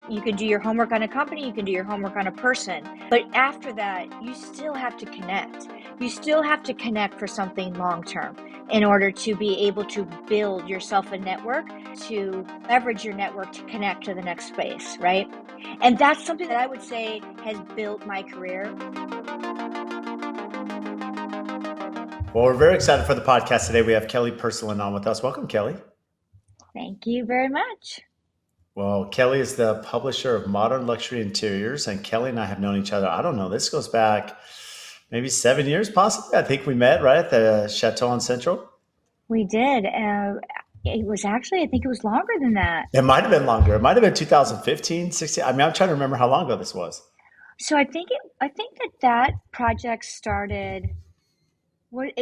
You can do your homework on a company, you can do your homework on a person. But after that, you still have to connect. You still have to connect for something long term in order to be able to build yourself a network, to leverage your network to connect to the next space, right? And that's something that I would say has built my career. Well, we're very excited for the podcast today. We have Kelly Persellin on with us. Welcome, Kelly. Thank you very much. Well, Kelly is the publisher of Modern Luxury Interiors, and Kelly and I have known each other. I don't know. This goes back maybe 7 years, possibly. I think we met right at the Chateau on Central. We did. It was actually, I think it was longer than that. It might have been longer. It might have been 2015, 16. I mean, I'm trying to remember how long ago this was. So I think that project started. I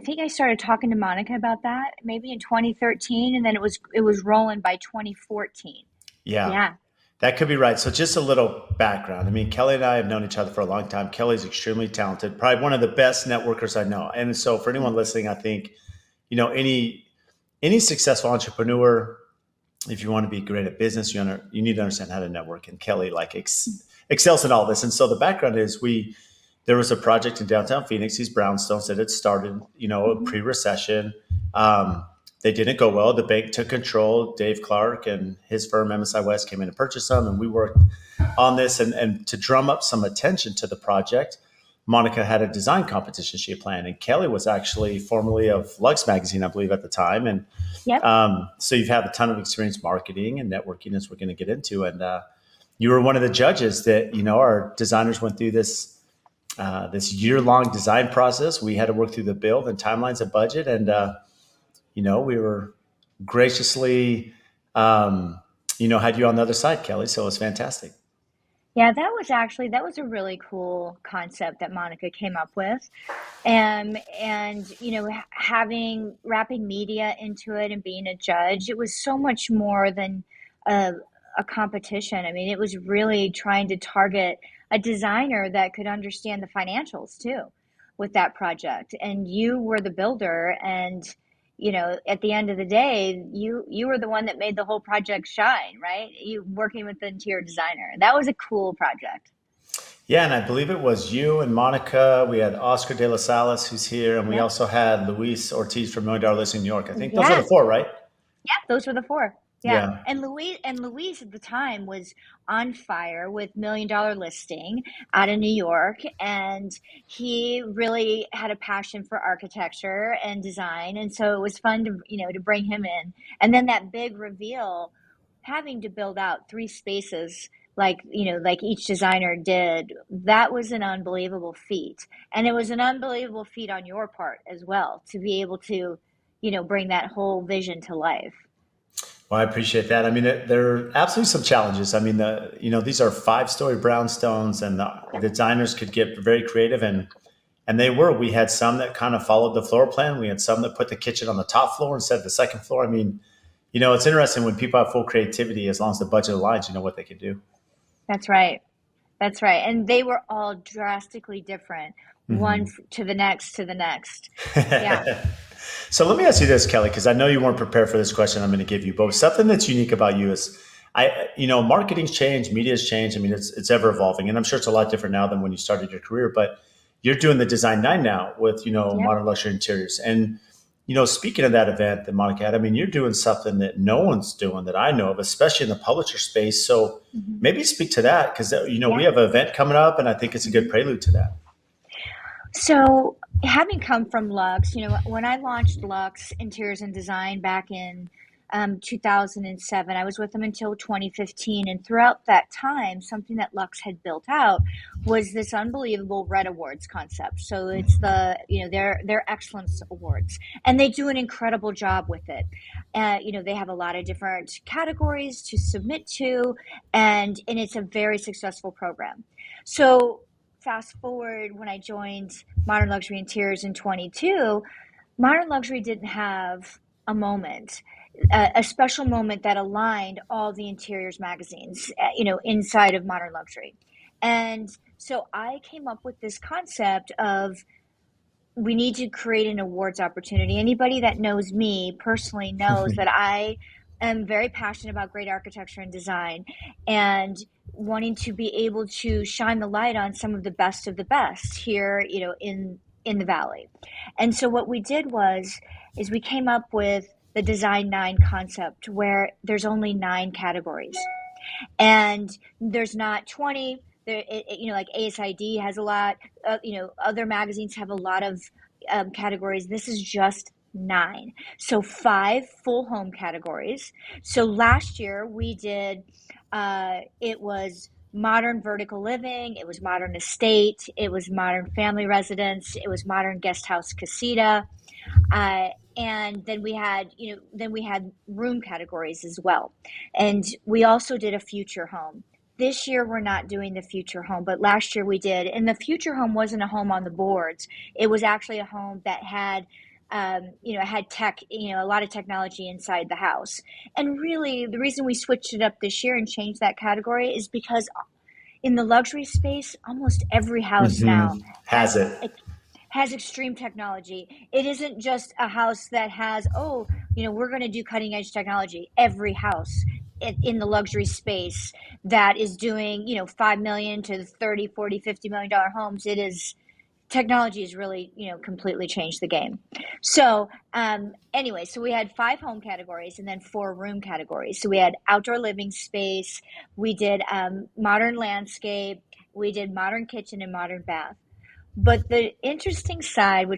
think I started talking to Monica about that maybe in 2013, and then it was rolling by 2014. Yeah, Yeah. that could be right. So, just a little background. I mean, Kelly and I have known each other for a long time. Kelly's extremely talented, probably one of the best networkers I know. And so, for anyone listening, I think any successful entrepreneur, if you want to be great at business, you need to understand how to network. And Kelly excels in all this. And so the background is there was a project in downtown Phoenix, these brownstones that had started, Mhm. pre-recession. They didn't go well. The bank took control. Dave Clark and his firm MSI West came in and purchased them, and we worked on this. And to drum up some attention to the project, Monica had a design competition she had planned, and Kelly was actually formerly of Lux Magazine, I believe, at the time. And Yep. so you've had a ton of experience marketing and networking, as we're going to get into. And you were one of the judges that our designers went through this year-long design process. We had to work through the build and timelines and budget, and we were graciously, had you on the other side, Kelly. So it was fantastic. Yeah, that was a really cool concept that Monica came up with. And having wrapping media into it and being a judge, it was so much more than a, a competition. I mean, it was really trying to target a designer that could understand the financials too with that project. And you were the builder, and at the end of the day, you were the one that made the whole project shine, right? You working with the interior designer. That was a cool project. Yeah, and I believe it was you and Monica. We had Oscar De La Salas, who's here, and we Yep. also had Luis Ortiz from Million Dollar Listing in New York. I think those are the Yes. four, right? Yeah, those were the four. Yeah. Yeah. And Louise at the time was on fire with Million Dollar Listing out of New York. And he really had a passion for architecture and design. And so it was fun to bring him in. And then that big reveal, having to build out three spaces like each designer did, that was an unbelievable feat. And it was an unbelievable feat on your part as well to be able to, bring that whole vision to life. Well, I appreciate that. I mean, there are absolutely some challenges. I mean, these are 5-story brownstones, and the designers could get very creative, and they were. We had some that kind of followed the floor plan. We had some that put the kitchen on the top floor instead of the second floor. I mean, it's interesting when people have full creativity, as long as the budget aligns, you know what they can do. That's right. That's right. And they were all drastically different, one Mhm. to the next to the next. Yeah. So let me ask you this, Kelly, because I know you weren't prepared for this question I'm going to give you, but something that's unique about you is marketing's changed, media's changed. I mean, it's ever evolving, and I'm sure it's a lot different now than when you started your career, but you're doing the Design 9 now with, Yep. Modern Luxury Interiors. And, speaking of that event that Monica had, I mean, you're doing something that no one's doing that I know of, especially in the publisher space. So Hmm. maybe speak to that because, we Yeah. have an event coming up, and I think it's a good Mhm. prelude to that. So, having come from Lux, when I launched Lux Interiors and Design back in 2007, I was with them until 2015. And throughout that time, something that Lux had built out was this unbelievable Red Awards concept. So it's their excellence awards, and they do an incredible job with it. They have a lot of different categories to submit to, and it's a very successful program. So fast forward when I joined Modern Luxury Interiors in 22, Modern Luxury didn't have a moment, a special moment that aligned all the interiors magazines, inside of Modern Luxury. And so I came up with this concept of we need to create an awards opportunity. Anybody that knows me personally knows that I am very passionate about great architecture and design, and wanting to be able to shine the light on some of the best here, in the valley. And so what we did was is we came up with the Design 9 concept, where there's only 9 categories, and there's not 20. Like ASID has a lot, other magazines have a lot of categories. This is just 9. So 5 full home categories. So last year we did, it was modern vertical living, it was modern estate, it was modern family residence, it was modern guest house casita. Uh, and then we had room categories as well. And we also did a future home. This year we're not doing the future home, but last year we did. And the future home wasn't a home on the boards. It was actually a home that had, had tech, a lot of technology inside the house. And really, the reason we switched it up this year and changed that category is because in the luxury space, almost every house now Has has it? has extreme technology. It isn't just a house that has, we're going to do cutting edge technology. Every house in the luxury space that is doing, 5 million to 30, 40, $50 million homes, it is technology has really, completely changed the game. So, anyway, so we had 5 home categories and then 4 room categories. So we had outdoor living space, we did modern landscape, we did modern kitchen and modern bath. But the interesting side,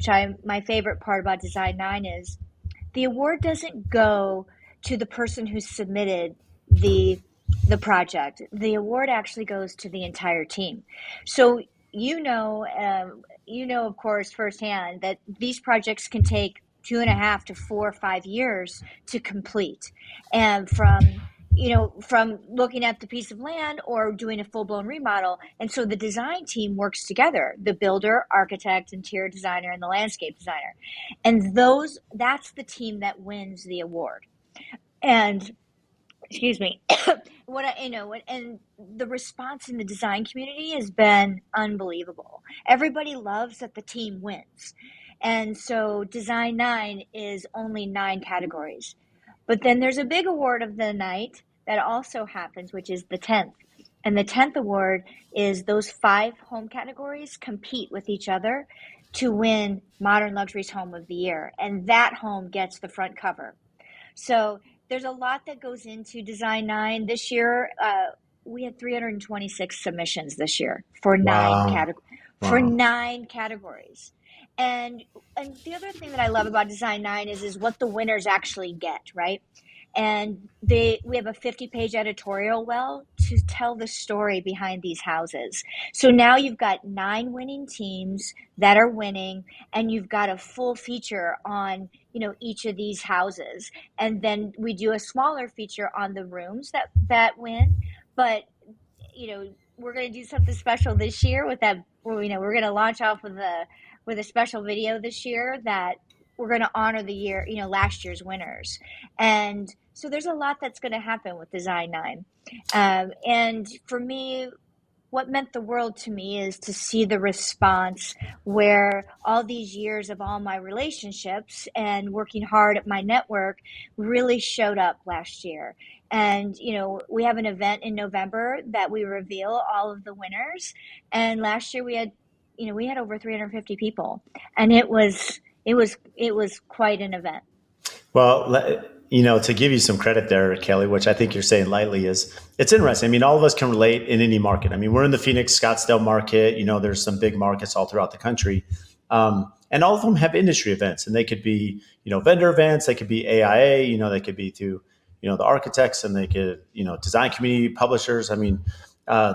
my favorite part about Design 9 is the award doesn't go to the person who submitted the project. The award actually goes to the entire team. So of course firsthand that these projects can take 2.5 to 4 or 5 years to complete, and from looking at the piece of land or doing a full-blown remodel. And so the design team works together, the builder, architect, interior designer, and the landscape designer. And that's the team that wins the award. And excuse me, and the response in the design community has been unbelievable. Everybody loves that the team wins. And so Design 9 is only 9 categories. But then there's a big award of the night that also happens, which is the 10th. And the 10th award is those 5 home categories compete with each other to win Modern Luxury's Home of the Year. And that home gets the front cover. So there's a lot that goes into Design 9. This year, we had 326 submissions this year for Wow. for Wow. 9 categories. And the other thing that I love about Design 9 is what the winners actually get, right? And we have a 50-page editorial to tell the story behind these houses. So now you've got 9 winning teams that are winning, and you've got a full feature on, each of these houses. And then we do a smaller feature on the rooms that win. But, we're going to do something special this year with that. We're going to launch off with a special video this year that we're going to honor last year's winners. And so there's a lot that's going to happen with Design 9. And for me, what meant the world to me is to see the response, where all these years of all my relationships and working hard at my network really showed up last year. And, we have an event in November that we reveal all of the winners. And last year we had over 350 people, and it was quite an event. Well, to give you some credit there, Kelly, which I think you're saying lightly, is it's interesting. I mean, all of us can relate in any market. I mean, we're in the Phoenix, Scottsdale market. There's some big markets all throughout the country. And all of them have industry events, and they could be, vendor events. They could be AIA, they could be through, the architects, and they could, design community publishers. I mean,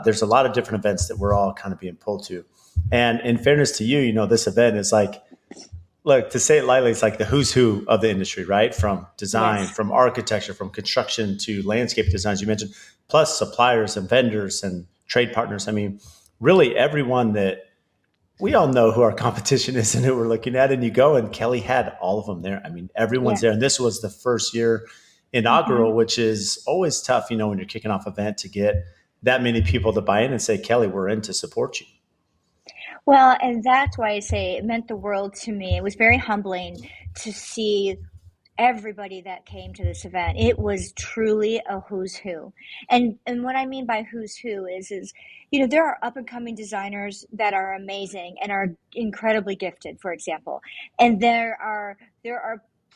there's a lot of different events that we're all kind of being pulled to. And in fairness to you, this event is like, look, to say it lightly, it's like the who's who of the industry, right? From design, Yes. from architecture, from construction to landscape designs you mentioned, plus suppliers and vendors and trade partners. I mean, really everyone that we all know who our competition is and who we're looking at. And you go, and Kelly had all of them there. I mean, everyone's Yeah. there. And this was the first year inaugural, Mm-hmm. which is always tough, when you're kicking off an event, to get that many people to buy in and say, Kelly, we're in to support you. Well, and that's why I say it meant the world to me. It was very humbling to see everybody that came to this event. It was truly a who's who. And what I mean by who's who is there are up and coming designers that are amazing and are incredibly gifted, for example. And there are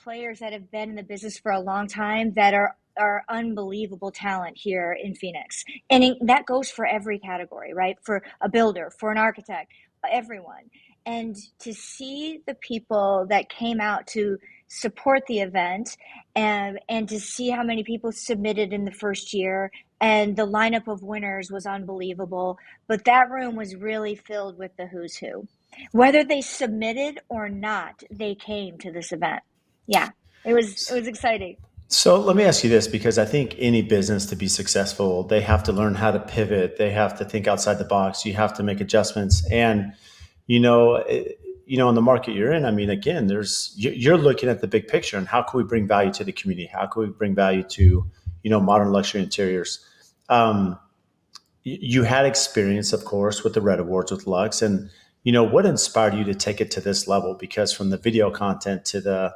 players that have been in the business for a long time that are unbelievable talent here in Phoenix. And that goes for every category, right? For a builder, for an architect, everyone. And to see the people that came out to support the event, and to see how many people submitted in the first year, and the lineup of winners was unbelievable. But that room was really filled with the who's who. Whether they submitted or not, they came to this event. Yeah, it was exciting. So let me ask you this, because I think any business to be successful, they have to learn how to pivot. They have to think outside the box. You have to make adjustments. And, you know, in the market you're in, I mean, again, you're looking at the big picture and how can we bring value to the community? How can we bring value to, modern luxury interiors? Um, you had experience, of course, with the Red Awards with Lux, and what inspired you to take it to this level? Because from the video content to the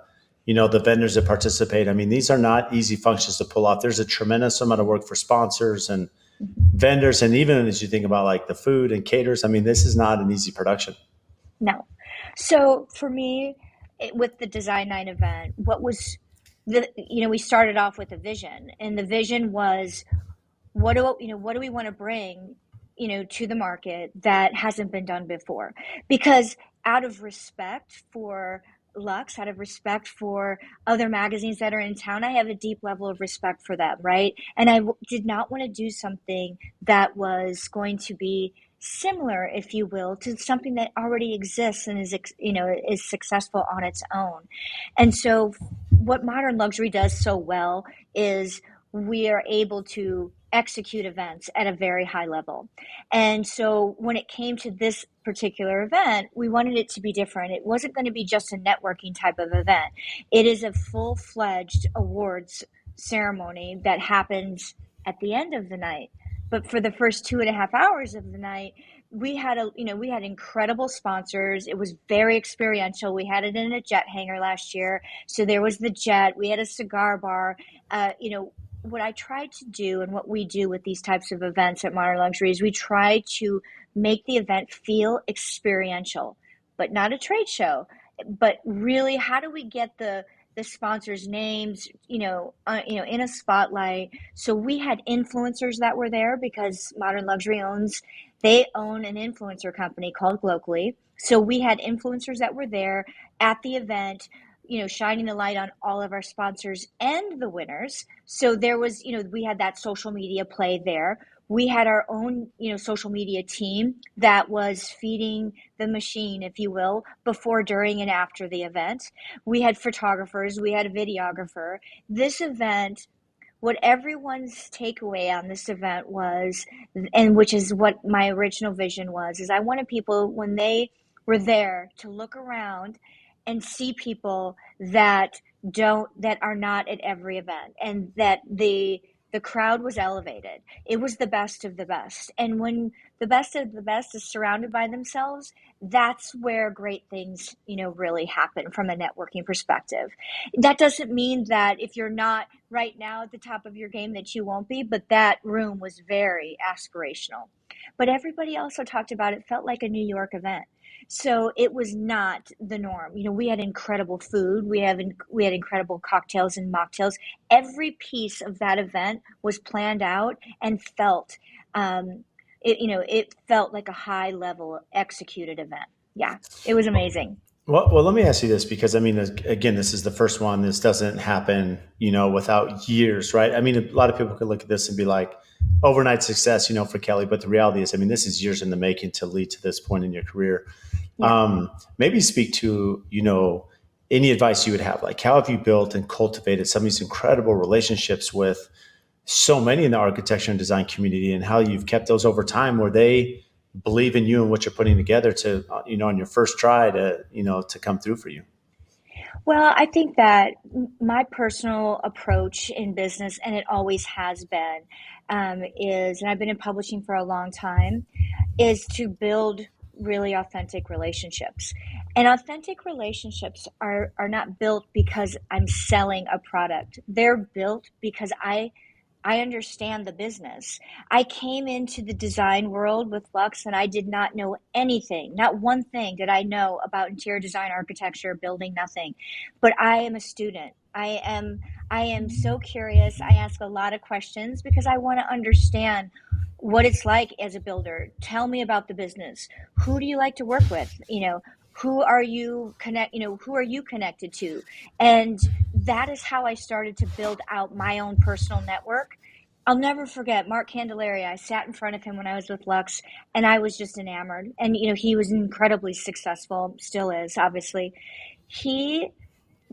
vendors that participate, I mean, these are not easy functions to pull off. There's a tremendous amount of work for sponsors and vendors, and even as you think about like the food and caterers, I mean, this is not an easy production. No. So for me, with the Design Night event, we started off with a vision, and the vision was, what do we want to bring, to the market that hasn't been done before? Because out of respect for Lux, out of respect for other magazines that are in town, I have a deep level of respect for them, right? And did not want to do something that was going to be similar, if you will, to something that already exists and is successful on its own. And so what Modern Luxury does so well is we are able to execute events at a very high level. And so when it came to this particular event, we wanted it to be different. It wasn't going to be just a networking type of event. It is a full-fledged awards ceremony that happens at the end of the night. But for the first 2.5 hours of the night, we had incredible sponsors. It was very experiential. We had it in a jet hangar last year. So there was the jet. We had a cigar bar. What I try to do, and what we do with these types of events at Modern Luxury, is we try to make the event feel experiential, but not a trade show. But really, how do we get the sponsors' names, in a spotlight? So we had influencers that were there because Modern Luxury they own an influencer company called Locally. So we had influencers that were there at the event, shining the light on all of our sponsors and the winners. So there was, we had that social media play there. We had our own, social media team that was feeding the machine, if you will, before, during, and after the event. We had photographers. We had a videographer. This event, what everyone's takeaway on this event was, and which is what my original vision was, is I wanted people, when they were there, to look around and see people that are not at every event, and that the crowd was elevated. It was the best of the best. And when the best of the best is surrounded by themselves, that's where great things, really happen from a networking perspective. That doesn't mean that if you're not right now at the top of your game that you won't be, but that room was very aspirational. But everybody also talked about it felt like a New York event. So it was not the norm. We had incredible food. We had incredible cocktails and mocktails. Every piece of that event was planned out and it felt like a high level executed event. Yeah, it was amazing. Well, let me ask you this, because I mean, again, this is the first one. This doesn't happen, without years, right? I mean, a lot of people could look at this and be like, overnight success, for Kelly. But the reality is, I mean, this is years in the making to lead to this point in your career. Yeah. Maybe speak to, any advice you would have, like how have you built and cultivated some of these incredible relationships with so many in the architecture and design community, and how you've kept those over time where they believe in you and what you're putting together to, on your first try to, to come through for you. Well, I think that my personal approach in business, and it always has been, and I've been in publishing for a long time, is to build really authentic relationships. And authentic relationships are not built because I'm selling a product. They're built because I understand the business. I came into the design world with Lux and I did not know anything. Not one thing did I know about interior design, architecture, building, nothing. But I am a student. I am so curious. I ask a lot of questions because I want to understand what it's like as a builder. Tell me about the business. Who do you like to work with? Who are you connected to? And that is how I started to build out my own personal network. I'll never forget Mark Candelaria. I sat in front of him when I was with Lux, and I was just enamored. And he was incredibly successful, still is, obviously. He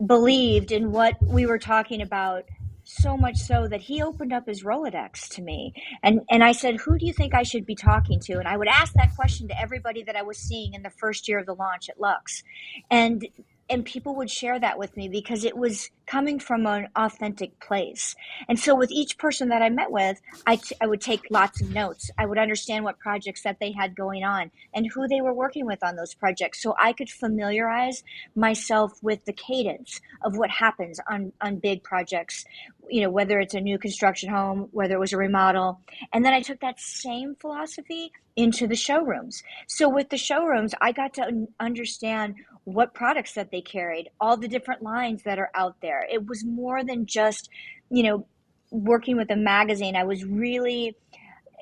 believed in what we were talking about, so much so that he opened up his Rolodex to me. And I said, who do you think I should be talking to? And I would ask that question to everybody that I was seeing in the first year of the launch at Lux. And people would share that with me because it was coming from an authentic place. And so with each person that I met with, I would take lots of notes. I would understand what projects that they had going on and who they were working with on those projects, so I could familiarize myself with the cadence of what happens on big projects, whether it's a new construction home, whether it was a remodel. And then I took that same philosophy into the showrooms. So with the showrooms, I got to understand what products that they carried, all the different lines that are out there. It was more than just, working with a magazine. I was really,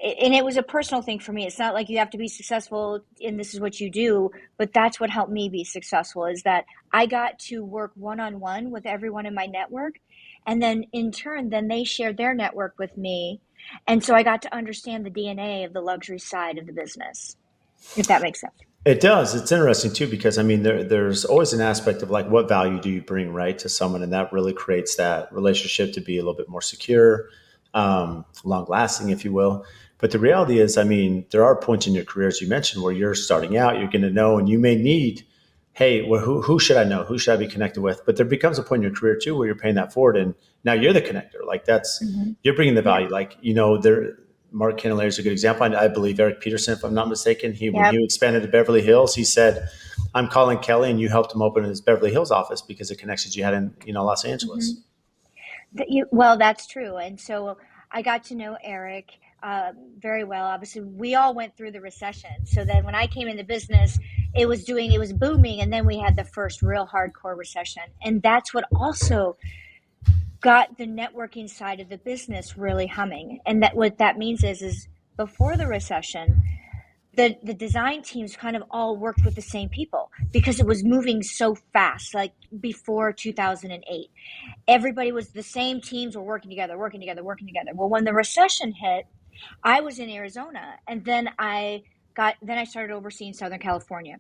and it was a personal thing for me. It's not like you have to be successful and this is what you do, but that's what helped me be successful, is that I got to work one-on-one with everyone in my network. And then in turn, then they shared their network with me. And so I got to understand the DNA of the luxury side of the business, if that makes sense. It does. It's interesting too because I mean there's always an aspect of like what value do you bring right to someone, and that really creates that relationship to be a little bit more secure, long lasting, if you will. But the reality is, I mean, there are points in your career, as you mentioned, where you're starting out, you're going to know, and you may need, hey, well, who should I know? Who should I be connected with? But there becomes a point in your career too where you're paying that forward, and now you're the connector. Like that's Mm-hmm. you're bringing the Yeah. value. Like there Mark Candelaire is a good example. I believe Eric Peterson, if I'm not mistaken, when Yep. he expanded to Beverly Hills, he said, "I'm calling Kelly, and you helped him open his Beverly Hills office because of connections you had in Los Mm-hmm. Angeles." Well, that's true. And so I got to know Eric very well. Obviously, we all went through the recession. So then when I came into business, it was booming. And then we had the first real hardcore recession. And that's what also got the networking side of the business really humming. And that what that means is before the recession, the design teams kind of all worked with the same people because it was moving so fast, like before 2008. Everybody was the same teams were working together, working together, working together. Well, when the recession hit, I was in Arizona, and then I started overseeing Southern California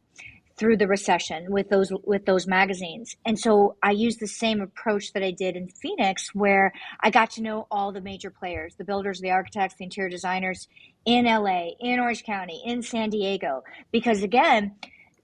through the recession with those magazines. And so I used the same approach that I did in Phoenix, where I got to know all the major players, the builders, the architects, the interior designers in LA, in Orange County, in San Diego, because again,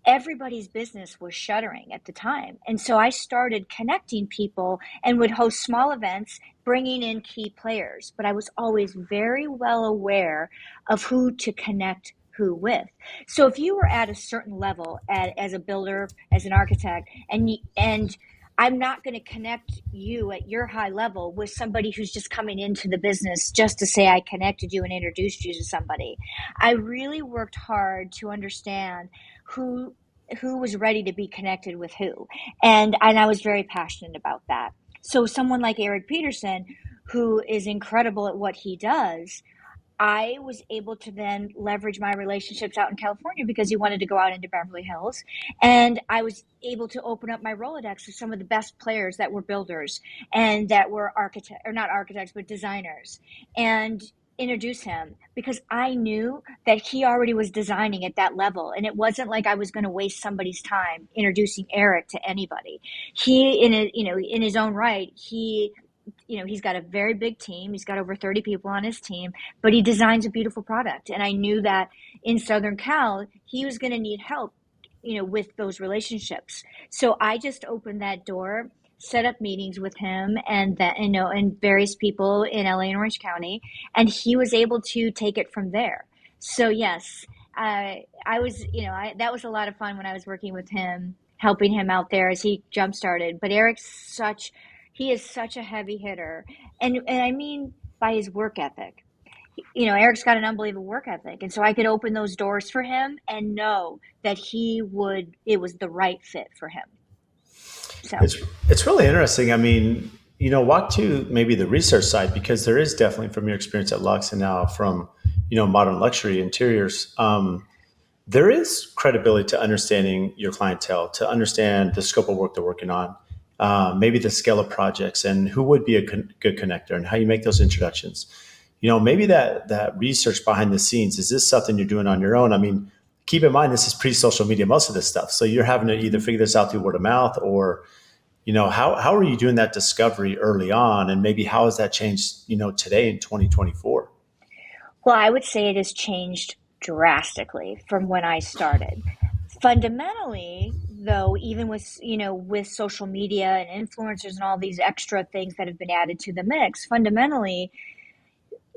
everybody's business was shuttering at the time. And so I started connecting people and would host small events, bringing in key players. But I was always very well aware of who to connect who with. So if you were at a certain level as a builder, as an architect, and I'm not going to connect you at your high level with somebody who's just coming into the business just to say I connected you and introduced you to somebody. I really worked hard to understand who was ready to be connected with who, and I was very passionate about that. So someone like Eric Peterson, who is incredible at what he does, I was able to then leverage my relationships out in California because he wanted to go out into Beverly Hills. And I was able to open up my Rolodex with some of the best players that were builders and that were architects, or not architects, but designers, and introduce him because I knew that he already was designing at that level. And it wasn't like I was going to waste somebody's time introducing Eric to anybody. He, in his own right, he's got a very big team. He's got over 30 people on his team, but he designs a beautiful product. And I knew that in Southern Cal, he was going to need help, with those relationships. So I just opened that door, set up meetings with him and various people in LA and Orange County, and he was able to take it from there. So yes, that was a lot of fun when I was working with him. helping him out there as he jump started. But he is such a heavy hitter. And I mean by his work ethic. Eric's got an unbelievable work ethic. And so I could open those doors for him and know that it was the right fit for him. So, It's really interesting. I mean, walk to maybe the research side, because there is definitely, from your experience at Lux and now from Modern Luxury Interiors, there is credibility to understanding your clientele, to understand the scope of work they're working on, maybe the scale of projects, and who would be a good connector, and how you make those introductions. Maybe that research behind the scenes, is this something you're doing on your own? I mean, keep in mind, this is pre-social media, most of this stuff. So you're having to either figure this out through word of mouth, or, how are you doing that discovery early on? And maybe how has that changed, today in 2024? well, I would say it has changed drastically from when I started. Fundamentally, though, even with social media and influencers and all these extra things that have been added to the mix, fundamentally,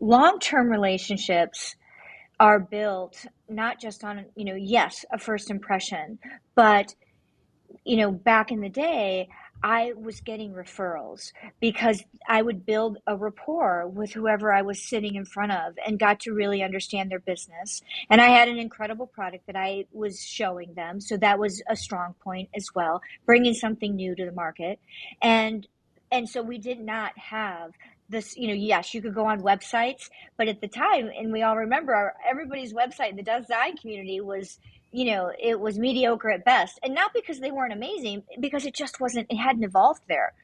long-term relationships are built not just on, yes, a first impression, but back in the day, I was getting referrals because I would build a rapport with whoever I was sitting in front of and got to really understand their business. And I had an incredible product that I was showing them. So that was a strong point as well, bringing something new to the market. And and so we did not have this, yes, you could go on websites, but at the time, and we all remember everybody's website in the design community was, it was mediocre at best. And not because they weren't amazing, because it hadn't evolved there.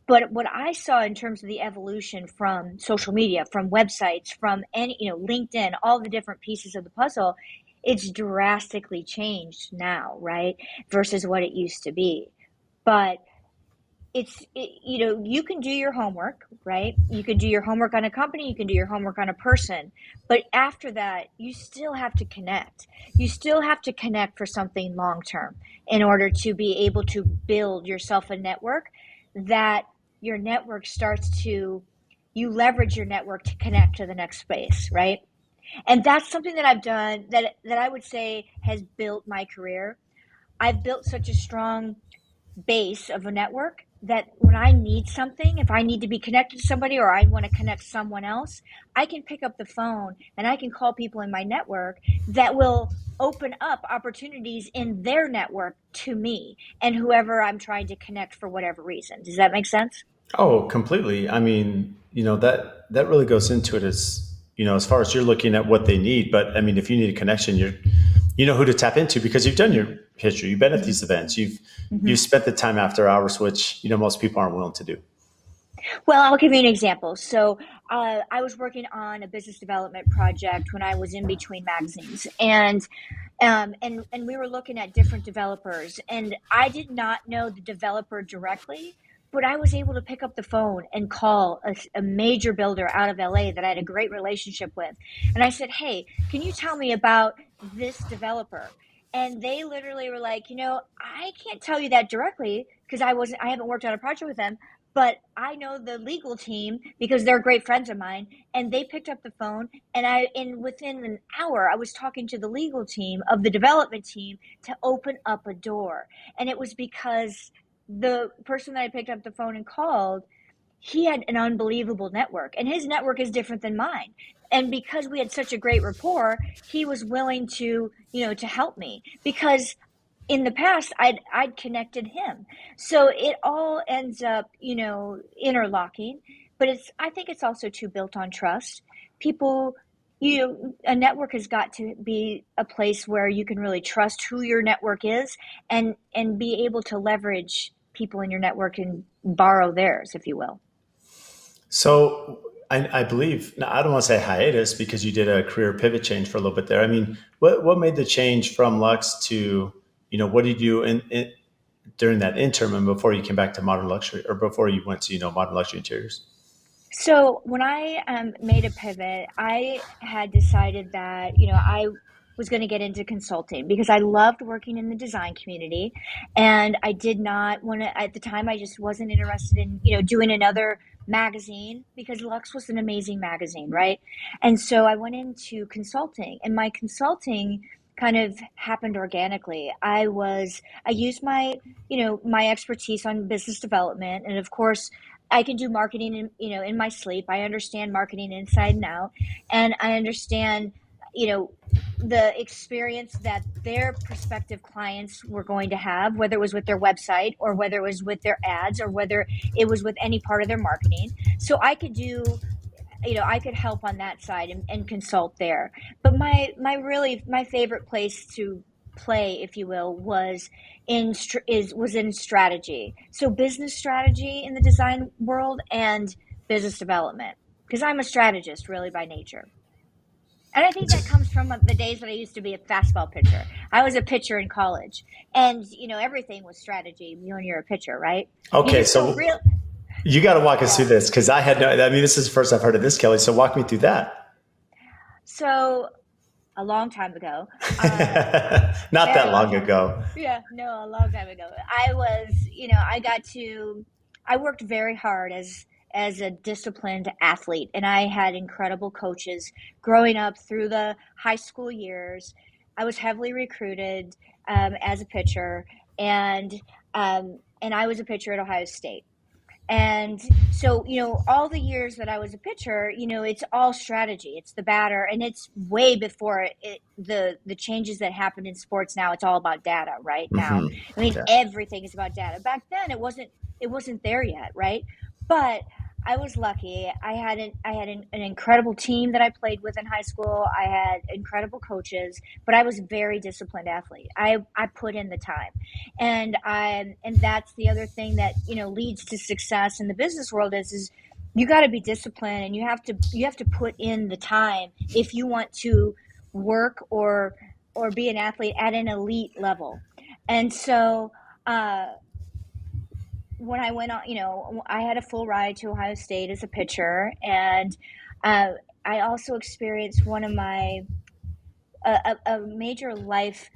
But what I saw in terms of the evolution from social media, from websites, from LinkedIn, all the different pieces of the puzzle, it's drastically changed now, right? Versus what it used to be. But you can do your homework, right? You can do your homework on a company, you can do your homework on a person, but after that, you still have to connect. You still have to connect for something long term in order to be able to build yourself a network that your network you leverage your network to connect to the next space, right? And that's something that I've done that I would say has built my career. I've built such a strong base of a network that when I need something, if I need to be connected to somebody or I want to connect someone else, I can pick up the phone and I can call people in my network that will open up opportunities in their network to me and whoever I'm trying to connect for whatever reason. Does that make sense? Oh, completely. I mean, that really goes into it, as far as you're looking at what they need. But I mean, if you need a connection, you know who to tap into, because you've done your history. You've been at these events. You've Mm-hmm. spent the time after hours, which, most people aren't willing to do. Well, I'll give you an example. So, I was working on a business development project when I was in between magazines, and we were looking at different developers, and I did not know the developer directly, but I was able to pick up the phone and call a major builder out of LA that I had a great relationship with, and I said, "Hey, can you tell me about this developer?" And they literally were like, I can't tell you that directly because I haven't worked on a project with them, but I know the legal team because they're great friends of mine, and they picked up the phone, and within an hour I was talking to the legal team of the development team to open up a door. And it was because the person that I picked up the phone and called, he had an unbelievable network, and his network is different than mine. And because we had such a great rapport, he was willing to help me because in the past I'd connected him. So it all ends up, interlocking, but I think it's also too built on trust. People, a network has got to be a place where you can really trust who your network is and be able to leverage people in your network and borrow theirs, if you will. So I believe, now I don't want to say hiatus, because you did a career pivot change for a little bit there. I mean, what made the change from Lux to, what did you do during that interim and before you came back to Modern Luxury, or before you went to, Modern Luxury Interiors? So when I made a pivot, I had decided that I was going to get into consulting because I loved working in the design community, and I did not want to. At the time, I just wasn't interested in doing another magazine because Lux was an amazing magazine, right? And so I went into consulting, and my consulting kind of happened organically. I used my expertise on business development, and of course, I can do marketing in my sleep. I understand marketing inside and out, and I understand, you know, the experience that their prospective clients were going to have, whether it was with their website or whether it was with their ads or whether it was with any part of their marketing. So I could help on that side and consult there. But my favorite place to play, if you will, was in strategy. So business strategy in the design world and business development, because I'm a strategist really by nature. And I think that comes from the days that I used to be a fastball pitcher. I was a pitcher in college, and everything was strategy when you're a pitcher, right? You Okay, just don't so real. you got to walk us Yeah. through this because I had no. I mean, this is the first I've heard of this, Kelly. So walk me through that. So a long time ago, Not very that long long time. ago. Yeah, no, a long time ago. I worked very hard as a disciplined athlete, and I had incredible coaches growing up through the high school years. I was heavily recruited as a pitcher, and and I was a pitcher at Ohio State. And so, all the years that I was a pitcher, it's all strategy. It's the batter, and it's way before the changes that happen in sports now. It's all about data right now. Hmm. I mean, Yeah. everything is about data. Back then, it wasn't there yet, right? But I was lucky. I had an incredible team that I played with in high school. I had incredible coaches, but I was a very disciplined athlete. I put in the time, and that's the other thing that leads to success in the business world is you got to be disciplined, and you have to put in the time if you want to work or be an athlete at an elite level. And so when I went on, I had a full ride to Ohio State as a pitcher, and uh, I also experienced one of my a major life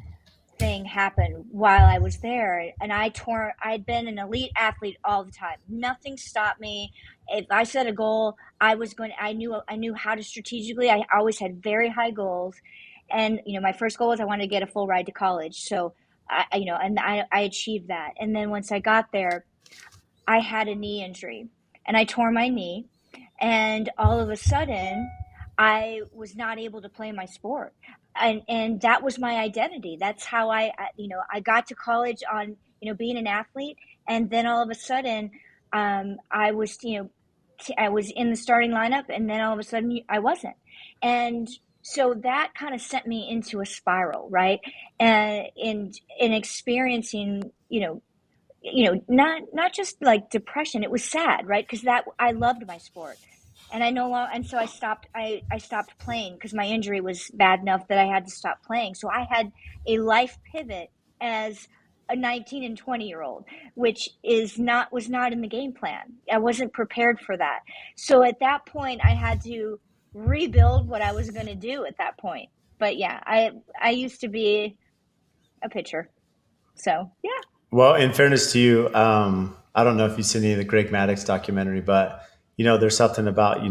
thing happened while I was there, and I'd been an elite athlete all the time. Nothing stopped me. If I set a goal, I knew how to strategically. I always had very high goals, and my first goal was I wanted to get a full ride to college. So I achieved that. And then once I got there, I had a knee injury, and I tore my knee, and all of a sudden I was not able to play my sport. And that was my identity. That's how I got to college on, being an athlete. And then all of a sudden, I was in the starting lineup, and then all of a sudden I wasn't. And so that kind of sent me into a spiral, right? And in experiencing, not just like depression. It was sad, right? Because that I loved my sport, and I no longer, and so I stopped playing because my injury was bad enough that I had to stop playing. So I had a life pivot as a 19 and 20-year-old, which was not in the game plan. I wasn't prepared for that. So at that point, I had to rebuild what I was going to do at that point. But yeah, I used to be a pitcher. So yeah. Well, in fairness to you, I don't know if you've seen any of the Greg Maddox documentary, but there's something about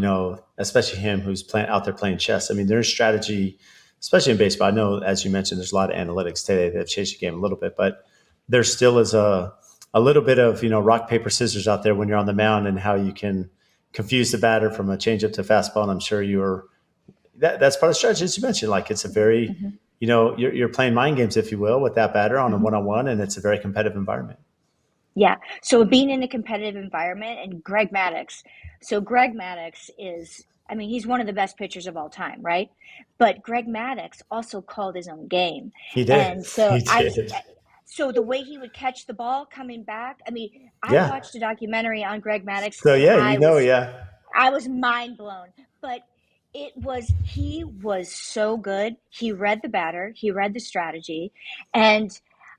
especially him who's playing out there playing chess. I mean, there's strategy, especially in baseball. I know, as you mentioned, there's a lot of analytics today that have changed the game a little bit, but there still is a little bit of rock paper scissors out there when you're on the mound and how you can confuse the batter from a changeup to fastball. And I'm sure that's part of the strategy, as you mentioned. Like it's a very Mhm. you're playing mind games, if you will, with that batter on a Mhm. one-on-one, and it's a very competitive environment. Yeah. So being in a competitive environment and Greg Maddox. So Greg Maddox is, I mean, he's one of the best pitchers of all time, right? But Greg Maddox also called his own game. He did. And so He did. so the way he would catch the ball coming back, I mean, I Yeah. watched a documentary on Greg Maddox So and yeah, yeah. I was mind blown. But he was so good. He read the batter, he read the strategy. And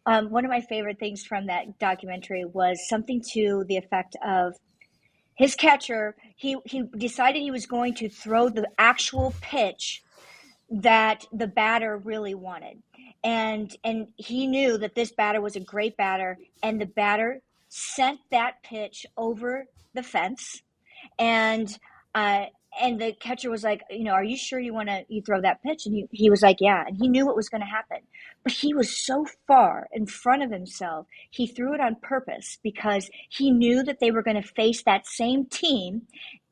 one of my favorite things from that documentary was something to the effect of his catcher. He decided he was going to throw the actual pitch that the batter really wanted. And he knew that this batter was a great batter, and the batter sent that pitch over the fence, and and the catcher was like, are you sure you throw that pitch? And he was like, yeah. And he knew what was going to happen, but he was so far in front of himself. He threw it on purpose because he knew that they were going to face that same team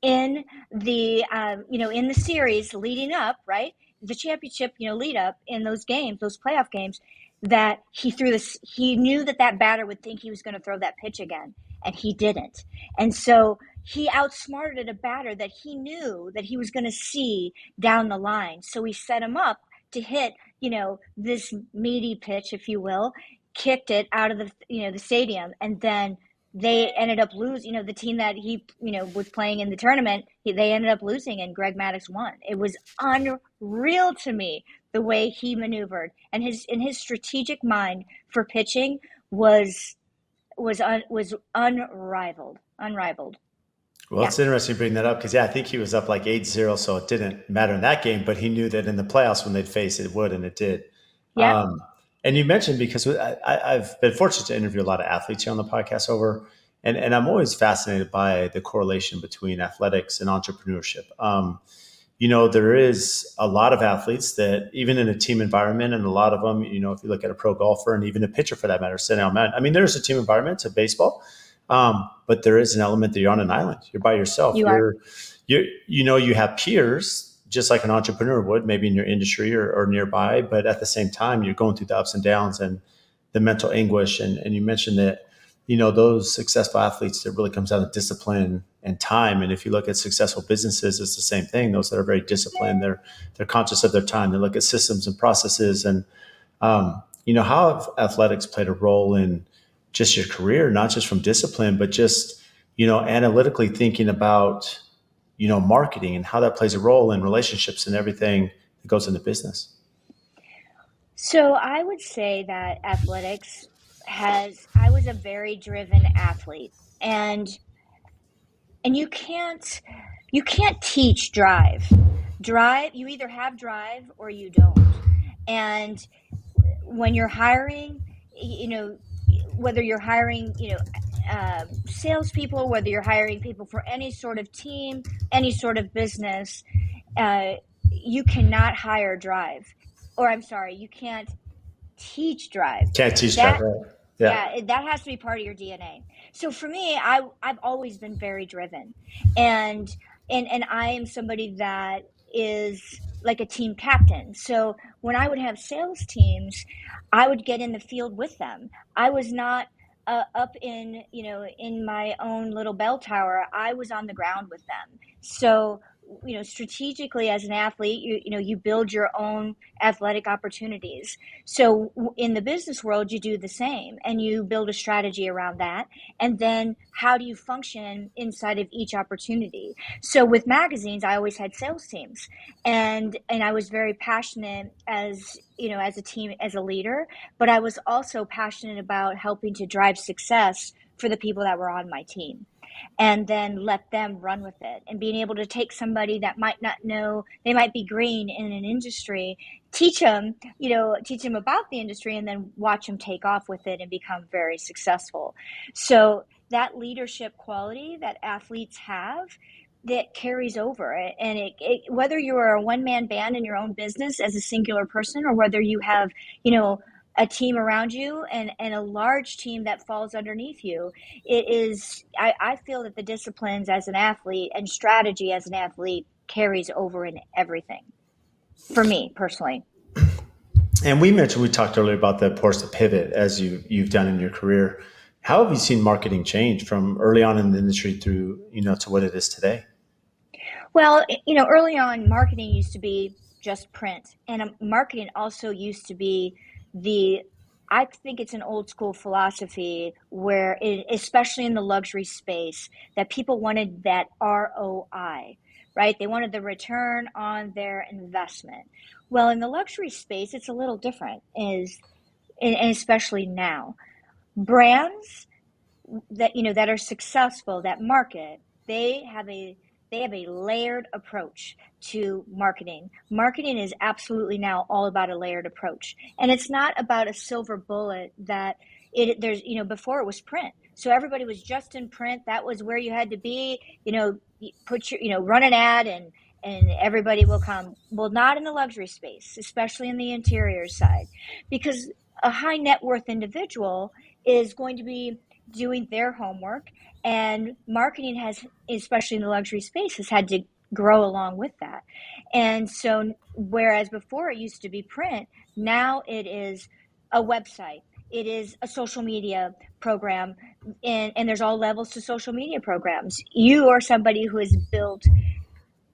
in in the series leading up, right? The championship, lead up in those games, those playoff games, that he knew that that batter would think he was going to throw that pitch again, and he didn't. And so he outsmarted a batter that he knew that he was going to see down the line. So he set him up to hit, this meaty pitch, if you will, kicked it out of the stadium, and then they ended up losing. The team that he, was playing in the tournament, they ended up losing, and Greg Maddux won. It was unreal to me the way he maneuvered, and his strategic mind for pitching was unrivaled. Well, Yeah. it's interesting you bring that up because, yeah, I think he was up like 8-0, so it didn't matter in that game, but he knew that in the playoffs when they'd face it, it would, and it did. Yeah. And you mentioned, because I've been fortunate to interview a lot of athletes here on the podcast and I'm always fascinated by the correlation between athletics and entrepreneurship. There is a lot of athletes that, even in a team environment, and a lot of them, if you look at a pro golfer and even a pitcher for that matter, sitting out, I mean, there's a team environment to baseball, but there is an element that you're on an island. You're by yourself. You are. You have peers, just like an entrepreneur would, maybe in your industry or nearby, but at the same time, you're going through the ups and downs and the mental anguish. And you mentioned that, those successful athletes, it really comes down to discipline and time. And if you look at successful businesses, it's the same thing. Those that are very disciplined, they're conscious of their time. They look at systems and processes. And, how have athletics played a role in just your career, not just from discipline, but just, analytically thinking about, marketing and how that plays a role in relationships and everything that goes into business? So I would say that I was a very driven athlete, and you can't teach drive. You either have drive or you don't. And when you're hiring, you know, whether you're hiring, salespeople, whether you're hiring people for any sort of team, any sort of business, uh, you cannot hire drive. Or I'm sorry, you can't teach drive. Can't teach that, That right? Yeah. Yeah, that has to be part of your DNA. So for me, I've always been very driven, and and I am somebody that is like a team captain. So when I would have sales teams, I would get in the field with them. I was not up in my own little bell tower. I was on the ground with them. So strategically as an athlete, you build your own athletic opportunities. So in the business world, you do the same, and you build a strategy around that. And then how do you function inside of each opportunity? So with magazines, I always had sales teams, and I was very passionate as a team, as a leader, but I was also passionate about helping to drive success for the people that were on my team, and then let them run with it, and being able to take somebody that might not know, they might be green in an industry, teach them about the industry, and then watch them take off with it and become very successful. So that leadership quality that athletes have, that carries over, and whether you are a one-man band in your own business as a singular person, or whether you have a team around you, and a large team that falls underneath you, I feel that the disciplines as an athlete and strategy as an athlete carries over in everything, for me personally. And we talked earlier about the importance of pivot, as you've done in your career. How have you seen marketing change from early on in the industry through, to what it is today? Well, early on, marketing used to be just print, and marketing also used to be the I think it's an old school philosophy where, especially in the luxury space, that people wanted that ROI, right? They wanted the return on their investment. Well, in the luxury space, it's a little different, and especially now, brands that are successful, that market, they have a layered approach to marketing. Marketing is absolutely now all about a layered approach, and it's not about a silver bullet that there's before it was print. So everybody was just in print. That was where you had to be, put your, run an ad and everybody will come. Well, not in the luxury space, especially in the interior side, because a high net worth individual is going to be doing their homework, and marketing has, especially in the luxury space, has had to grow along with that. And so, whereas before it used to be print, now it is a website, it is a social media program, and there's all levels to social media programs. You are somebody who has built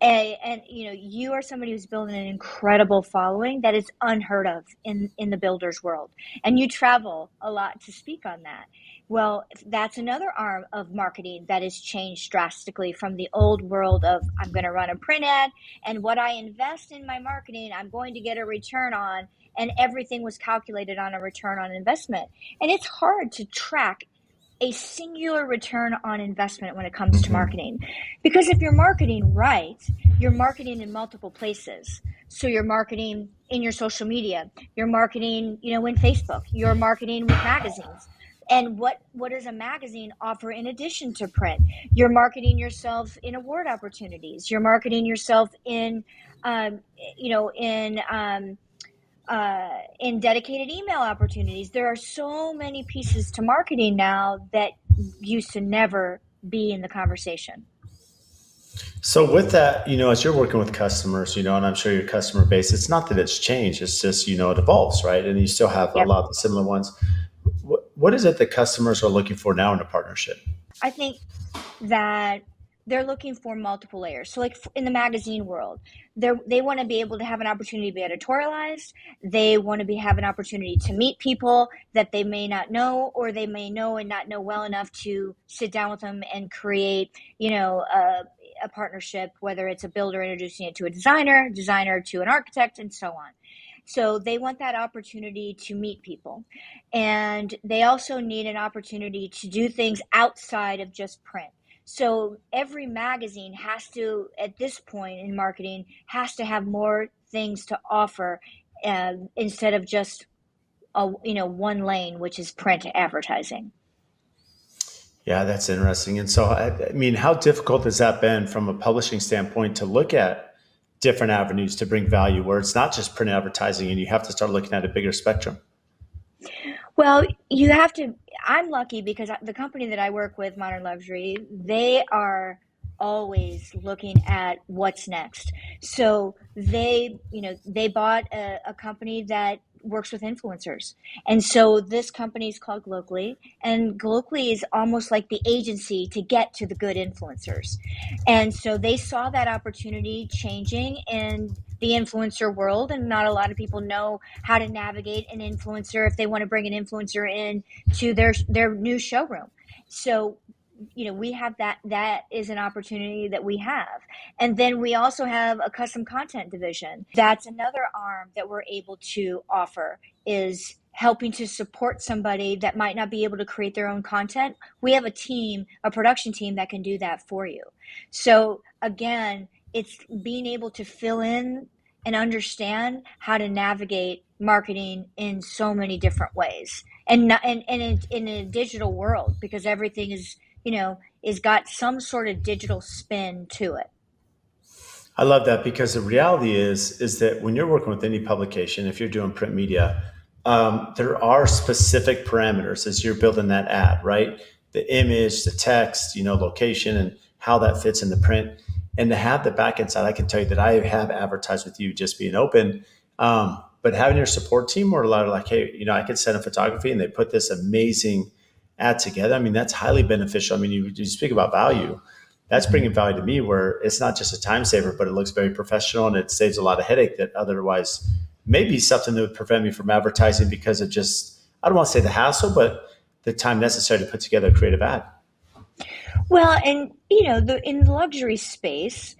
you are somebody who's building an incredible following that is unheard of in the builders world, and you travel a lot to speak on that. Well, that's another arm of marketing that has changed drastically from the old world of I'm going to run a print ad, and what I invest in my marketing I'm going to get a return on, and everything was calculated on a return on investment. And it's hard to track a singular return on investment when it comes to marketing. Because if you're marketing right, you're marketing in multiple places. So you're marketing in your social media, you're marketing, in Facebook, you're marketing with magazines. And what does a magazine offer in addition to print? You're marketing yourself in award opportunities. You're marketing yourself in, um, you know, in um, in dedicated email opportunities. There are so many pieces to marketing now that used to never be in the conversation. So with that, as you're working with customers, and I'm sure your customer base, it's not that it's changed, it's just, it evolves, right? And you still have a Yep. lot of the similar ones. What is it that customers are looking for now in a partnership? I think that they're looking for multiple layers. So, like in the magazine world, they want to be able to have an opportunity to be editorialized. They want to have an opportunity to meet people that they may not know, or they may know and not know well enough to sit down with them and create, a partnership, whether it's a builder introducing it to a designer to an architect, and so on. So they want that opportunity to meet people. And they also need an opportunity to do things outside of just print. So every magazine has to, at this point in marketing, has to have more things to offer, instead of just one lane, which is print advertising. Yeah, that's interesting. And so, I mean, how difficult has that been from a publishing standpoint to look at different avenues to bring value where it's not just print advertising and you have to start looking at a bigger spectrum? Well, you have to. I'm lucky because the company that I work with, Modern Luxury, they are always looking at what's next. So they bought a company that works with influencers. And so this company is called Glocally, and Glocally is almost like the agency to get to the good influencers. And so they saw that opportunity changing in the influencer world, and not a lot of people know how to navigate an influencer if they want to bring an influencer in to their new showroom. So we have that is an opportunity that we have. And then we also have a custom content division. That's another arm that we're able to offer, is helping to support somebody that might not be able to create their own content. We have a production team that can do that for you. So again, it's being able to fill in and understand how to navigate marketing in so many different ways, and not, and in a digital world, because everything is got some sort of digital spin to it. I love that because the reality is that when you're working with any publication, if you're doing print media, there are specific parameters as you're building that ad, right? The image, the text, location, and how that fits in the print. And to have the back end side, I can tell you that I have advertised with you just being open. But having your support team where a lot of like, hey, I could send a photography and they put this amazing ad together. I mean, that's highly beneficial. I mean, you speak about value. That's bringing value to me where it's not just a time saver, but it looks very professional and it saves a lot of headache that otherwise may be something that would prevent me from advertising because of just, I don't want to say the hassle, but the time necessary to put together a creative ad. Well, and in the luxury space,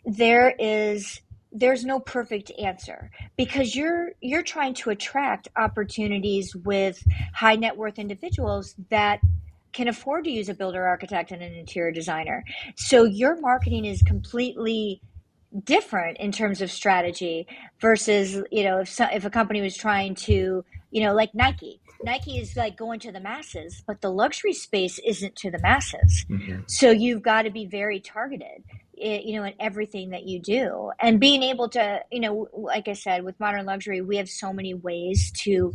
there's no perfect answer, because you're trying to attract opportunities with high net worth individuals that can afford to use a builder architect and an interior designer. So your marketing is completely different in terms of strategy versus, if a company was trying to, like Nike is like going to the masses, but the luxury space isn't to the masses. Hmm. So you've got to be very targeted, in everything that you do, and being able to, like I said, with Modern Luxury, we have so many ways to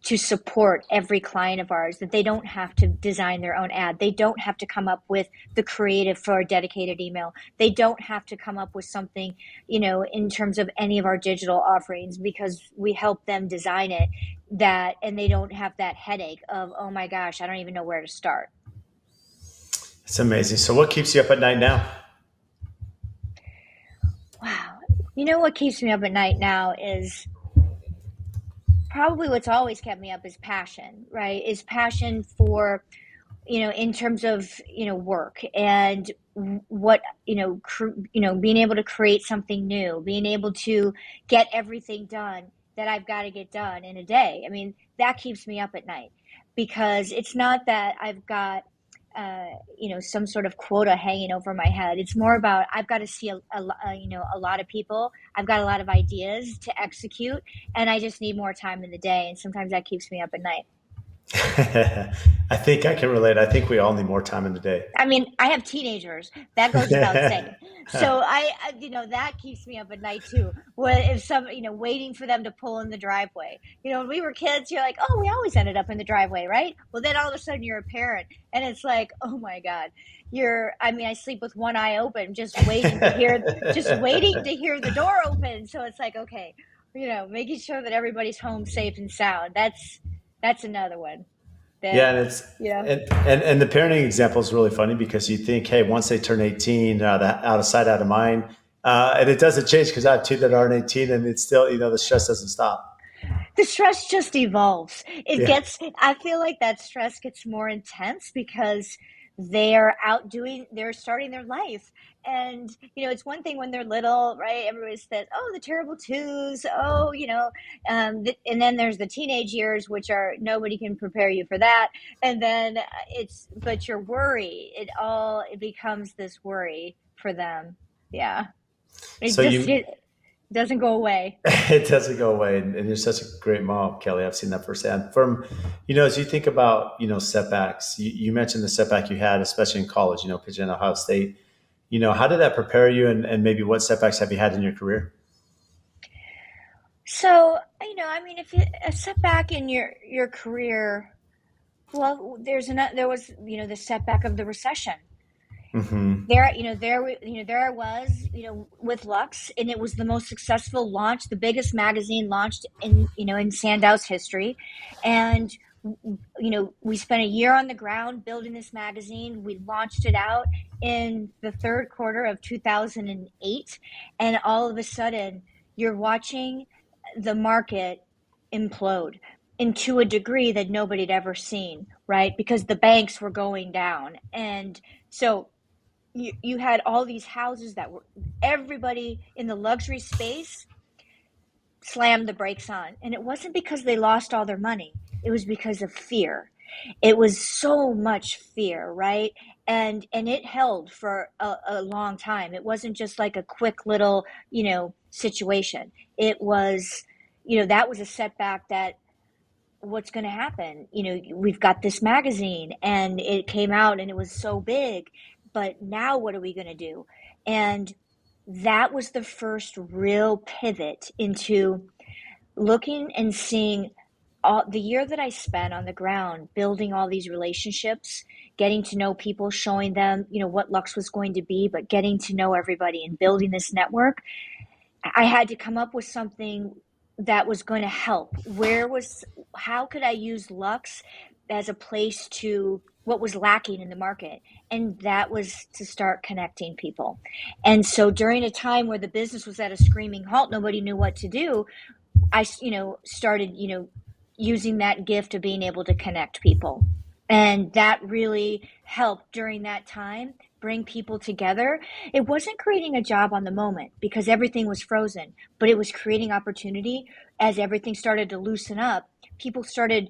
support every client of ours that they don't have to design their own ad. They don't have to come up with the creative for a dedicated email. They don't have to come up with something, in terms of any of our digital offerings, because we help them design it, and they don't have that headache of, oh my gosh, I don't even know where to start. It's amazing. So what keeps you up at night now? Wow. You know what keeps me up at night now is probably what's always kept me up is passion, right? Is passion for, in terms of, work and what, being able to create something new, being able to get everything done that I've got to get done in a day. I mean, that keeps me up at night, because it's not that I've got, some sort of quota hanging over my head. It's more about I've got to see a lot of people. I've got a lot of ideas to execute, and I just need more time in the day. And sometimes that keeps me up at night. I think I can relate. I think we all need more time in the day. I mean, I have teenagers. That goes without saying. So that keeps me up at night too. If waiting for them to pull in the driveway. When we were kids, you're like, oh, we always ended up in the driveway, right? Well, then all of a sudden you're a parent, and it's like, oh my God, I sleep with one eye open, just waiting to hear the door open. So it's like, okay, making sure that everybody's home safe and sound. That's another one. Yeah, That, and it's yeah. and the parenting example is really funny because you think, hey, once they turn 18, out of sight, out of mind, and it doesn't change because I have two that aren't 18, and it's still, the stress doesn't stop. The stress just evolves. Yeah, I feel like that stress gets more intense because they're starting their life. And, it's one thing when they're little, right? Everybody says, oh, the terrible twos. Oh, and then there's the teenage years, which are, nobody can prepare you for that. And then but your worry, it becomes this worry for them. Yeah. so It doesn't go away. it doesn't go away, and you're such a great mom, Kelly. I've seen that firsthand. From, as you think about, setbacks, you mentioned the setback you had, especially in college, pitching at Ohio State. How did that prepare you, and maybe what setbacks have you had in your career? So, if a setback in your career, well, there was, the setback of the recession. Hmm. There I was, with Lux, and it was the most successful launch, the biggest magazine launched in Sandow's history. And, we spent a year on the ground building this magazine. We launched it out in the third quarter of 2008. And all of a sudden, you're watching the market implode into a degree that nobody had ever seen, right? Because the banks were going down. And so you had all these houses that were, everybody in the luxury space slammed the brakes on. And it wasn't because they lost all their money, it was because of fear. It was so much fear, right? And it held for a long time. It wasn't just like a quick little, situation. It was, that was a setback. That what's going to happen? We've got this magazine and it came out and it was so big, but now what are we going to do? And that was the first real pivot into looking and seeing the year that I spent on the ground building all these relationships, getting to know people, showing them, what Lux was going to be, but getting to know everybody and building this network. I had to come up with something that was going to help. How could I use Lux as a place to what was lacking in the market? And that was to start connecting people. And so during a time where the business was at a screaming halt, nobody knew what to do, I, started, using that gift of being able to connect people. And that really helped during that time bring people together. It wasn't creating a job on the moment because everything was frozen, but it was creating opportunity as everything started to loosen up. People started,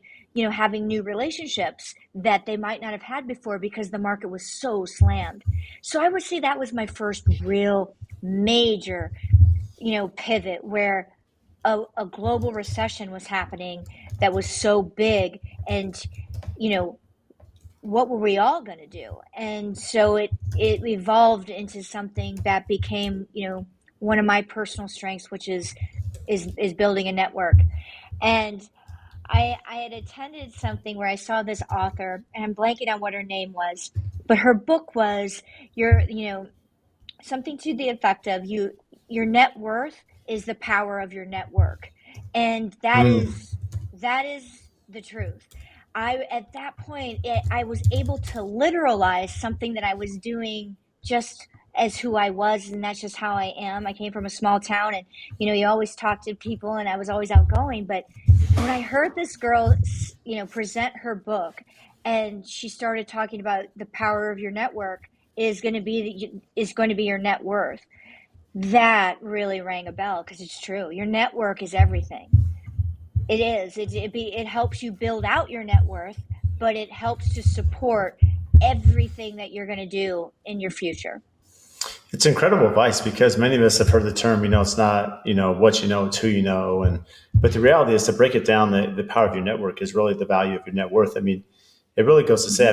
having new relationships that they might not have had before because the market was so slammed. So I would say that was my first real major, pivot where a global recession was happening that was so big, and you know what were we all going to do? And so it evolved into something that became, one of my personal strengths, which is building a network. And I had attended something where I saw this author, and I'm blanking on what her name was, but her book was something to the effect of your net worth is the power of your network. And that is the truth. I At that point, I was able to literalize something that I was doing just as who I was, and that's just how I am. I came from a small town, and you always talk to people, and I was always outgoing. But when I heard this girl, present her book, and she started talking about the power of your network is going to be your net worth, that really rang a bell, because it's true. Your network is everything. It is. It helps you build out your net worth, but it helps to support everything that you're going to do in your future. It's incredible advice, because many of us have heard the term, it's not, what you know, it's who you know. But the reality is, to break it down, the power of your network is really the value of your net worth. I mean, it really goes to say,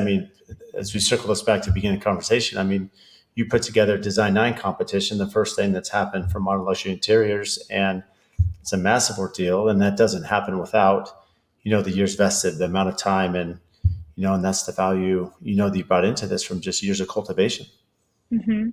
as we circle this back to the beginning of the conversation, you put together a Design 9 competition, the first thing that's happened for Modern Luxury Interiors, and it's a massive ordeal. And that doesn't happen without, the years vested, the amount of time, and that's the value, that you brought into this from just years of cultivation. Mm-hmm.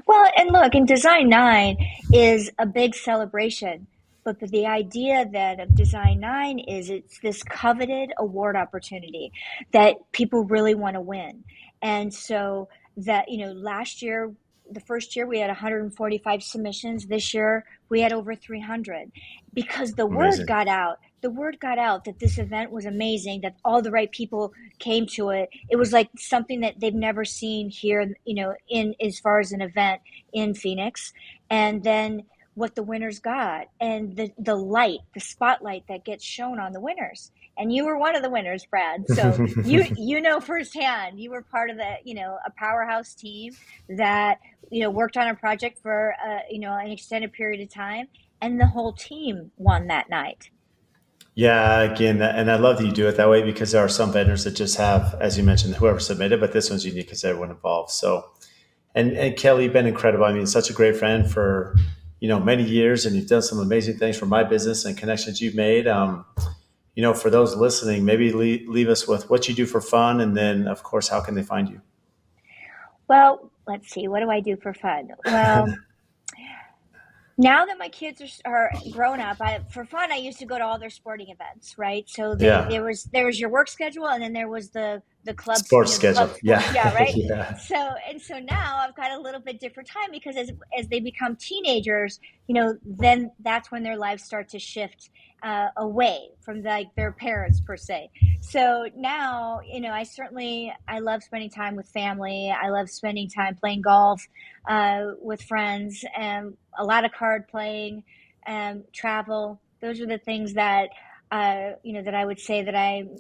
Well, and look, and Design 9 is a big celebration, but the idea that of Design 9 is it's this coveted award opportunity that people really want to win. And so that, last year, the first year we had 145 submissions. This year we had over 300, because the word Amazing. got out. The word got out that this event was amazing, that all the right people came to it. It was like something that they've never seen here, in as far as an event in Phoenix. And then what the winners got, and the spotlight that gets shown on the winners. And you were one of the winners, Brad. So you know firsthand, you were part of a powerhouse team that, worked on a project for, an extended period of time, and the whole team won that night. Yeah, again, and I love that you do it that way, because there are some vendors that just have, as you mentioned, whoever submitted, but this one's unique because everyone involved. So, and Kelly, you've been incredible. Such a great friend for, many years, and you've done some amazing things for my business and connections you've made. For those listening, maybe leave us with what you do for fun, and then, of course, how can they find you? Well, let's see. What do I do for fun? Well, now that my kids are grown up, for fun, I used to go to all their sporting events, right? So Yeah. there was your work schedule, and then there was the clubs, Sports the club schedule. sports, Yeah. yeah, right. Yeah. So now I've got a little bit different time, because as they become teenagers, then that's when their lives start to shift away from their parents per se. So now, I love spending time with family. I love spending time playing golf with friends, and a lot of card playing, travel. Those are the things that that I would say that I'm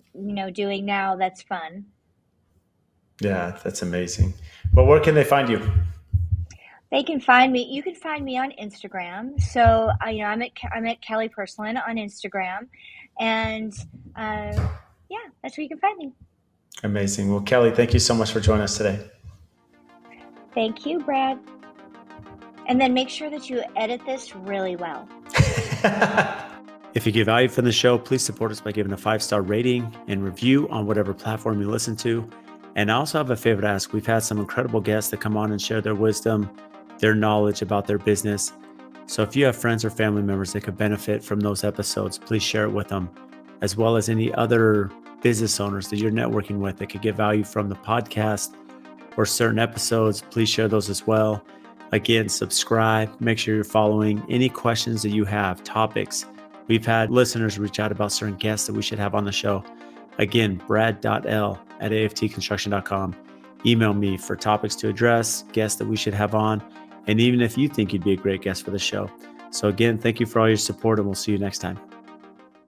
doing now that's fun. Yeah, that's amazing. Well, where can they find you? They can find me. You can find me on Instagram. So I'm at Kelly Persellin on Instagram, and yeah, that's where you can find me. Amazing. Well, Kelly, thank you so much for joining us today. Thank you, Brad. And then make sure that you edit this really well. If you get value from the show, please support us by giving a 5-star rating and review on whatever platform you listen to. And I also have a favor to ask. We've had some incredible guests that come on and share their wisdom, their knowledge about their business. So if you have friends or family members that could benefit from those episodes, please share it with them, as well as any other business owners that you're networking with that could get value from the podcast or certain episodes. Please share those as well. Again, subscribe, make sure you're following. Any questions that you have, topics. We've had listeners reach out about certain guests that we should have on the show. Again, brad.l@aftconstruction.com. Email me for topics to address, guests that we should have on, and even if you think you'd be a great guest for the show. So again, thank you for all your support, and we'll see you next time.